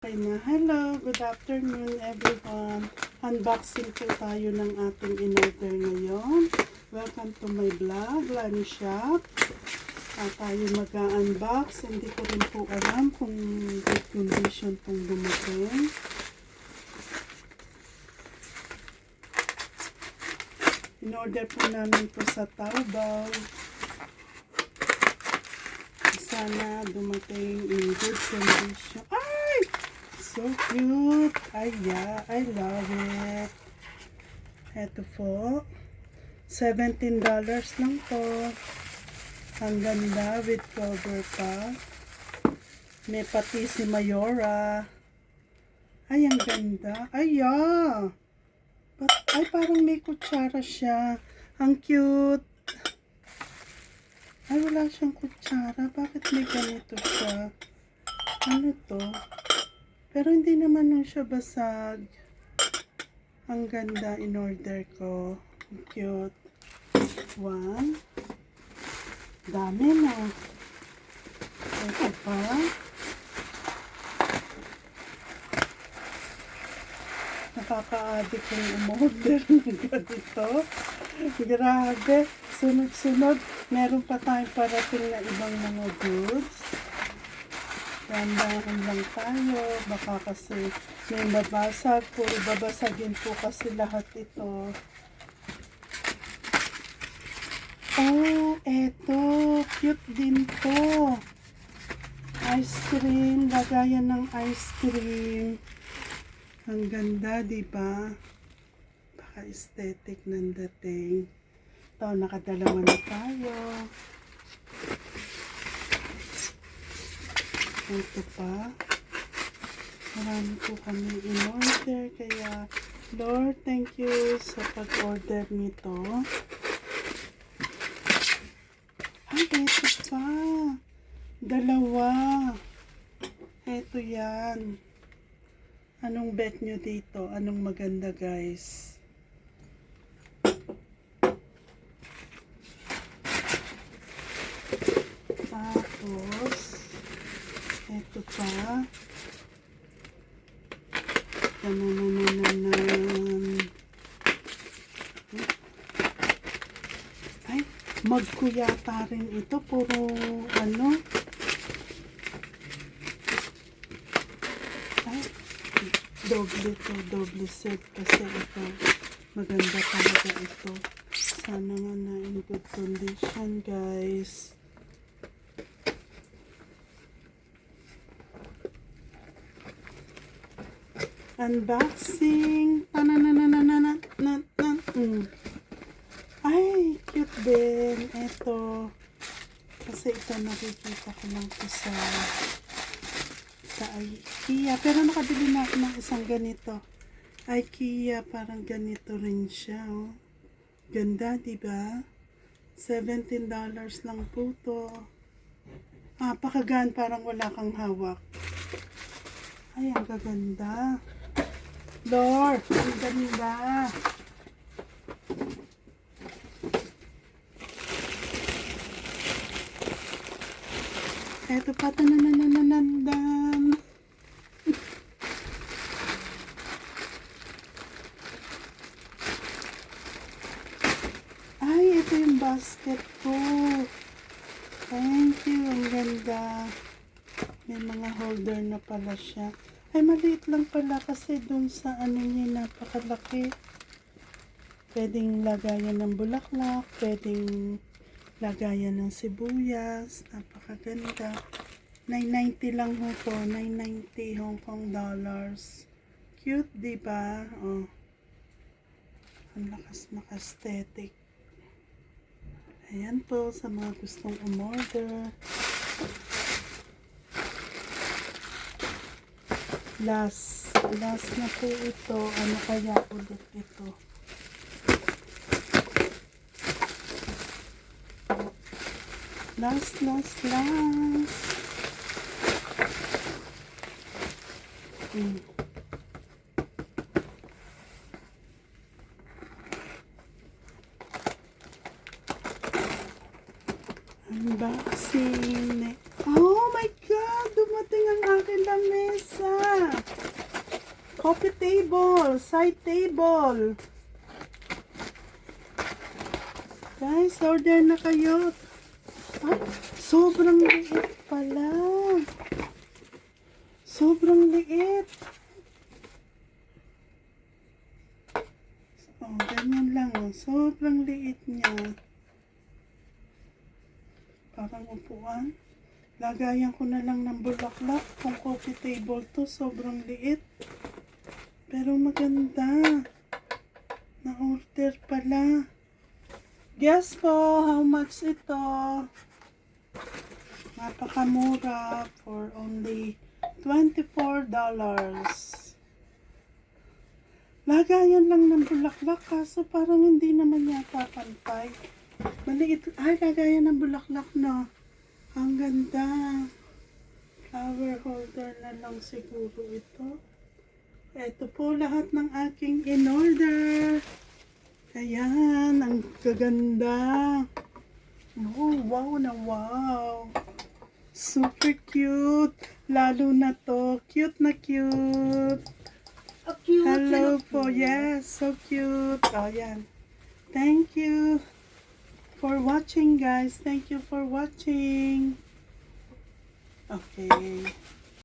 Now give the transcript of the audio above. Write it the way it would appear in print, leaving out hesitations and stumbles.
Okay na. Hello, good afternoon everyone. Unboxing po tayo ng ating in-order ngayon. Welcome to my vlog, Lani Shop. Tayo mag-unbox. Hindi ko rin po alam kung good condition pong dumating. In-order po namin po sa Taobao. Sana dumating in good condition. Ay! So cute! Ay, yeah, I love it. Ito po. $17 lang po. Ang ganda with cover pa. May pati si Mayora. Ay, ang ganda. Ay, yeah! Ay, parang may kutsara siya. Ang cute! Ay, wala siyang kutsara. Bakit may ganito siya? Ano to? Pero hindi naman nun siya basag. Ang ganda in order ko. Cute. One. Dami na. Ito pa. Nakaka-addict yung umorder ng ganito. Grabe. Sunod-sunod. Meron pa tayong parating na ibang mga goods. Randahan lang tayo. Baka kasi may babasag. Puro babasagin po kasi lahat ito. Oh, eto. Cute din to. Ice cream. Lagayan ng ice cream. Ang ganda, diba? Baka aesthetic ng dating. Ito, nakadalawa na tayo. Ito pa. Marami po kami in-order. Kaya, Lord, thank you sa pag-order nito. Ay, ito pa. Dalawa. Ito yan. Anong bet nyo dito? Anong maganda, guys? Tapos, ito pa. Ay, mug ko yata rin ito. Puro, ano? Ay, doble set kasi ito. Maganda talaga ito. Sana nga na in good condition, guys. Unboxing. Ay, cute din. Ito. Kasi ito nakikita ko lang po sa IKEA. Pero nakabili na ako ng isang ganito. IKEA, parang ganito rin siya. Oh. Ganda, diba? $17 lang po to. Pakagaan, parang wala kang hawak. Ay, ang gaganda. Lord, ang ganda. Eto pa, tananananandan. Ay, ito yung basket ko. Thank you, ang ganda. May mga holder na pala siya. Ay, maliit lang pala kasi dun sa ano niya, napakalaki. Pwedeng lagayan ng bulaklak, pwedeng lagayan ng sibuyas. Napakaganda. $9.90 lang ho to. $9.90 Hong Kong dollars. Cute, diba? Oh. Ang lakas maka-aesthetic. Ayan po sa mga gustong umorder. Last na po ito. Ano kaya ulit ito? Last. Unboxing. Oh my God! Dumating ang aking lamesa! Coffee table, side table. Guys, order na kayo. Ay, sobrang liit pala. Sobrang liit. Oh, ganyan lang. Oh. Sobrang liit niya. Parang upuan. Lagayan ko na lang ng bulaklak. Kung coffee table to, sobrang liit. Pero maganda. Na-order pala. Guess po, how much ito? Napakamura for only $24. Lagayan lang ng bulaklak kaso parang hindi naman yata pantay. Maliit. Ay, lagayan ng bulaklak no. Ang ganda. Flower holder na lang siguro ito. Ito po lahat ng aking in-order. Ayan, ang kaganda. Oh, wow na wow. Super cute. Lalo na to. Cute na cute. Hello po. Yes, so cute. Ayan. Thank you for watching, guys. Thank you for watching. Okay.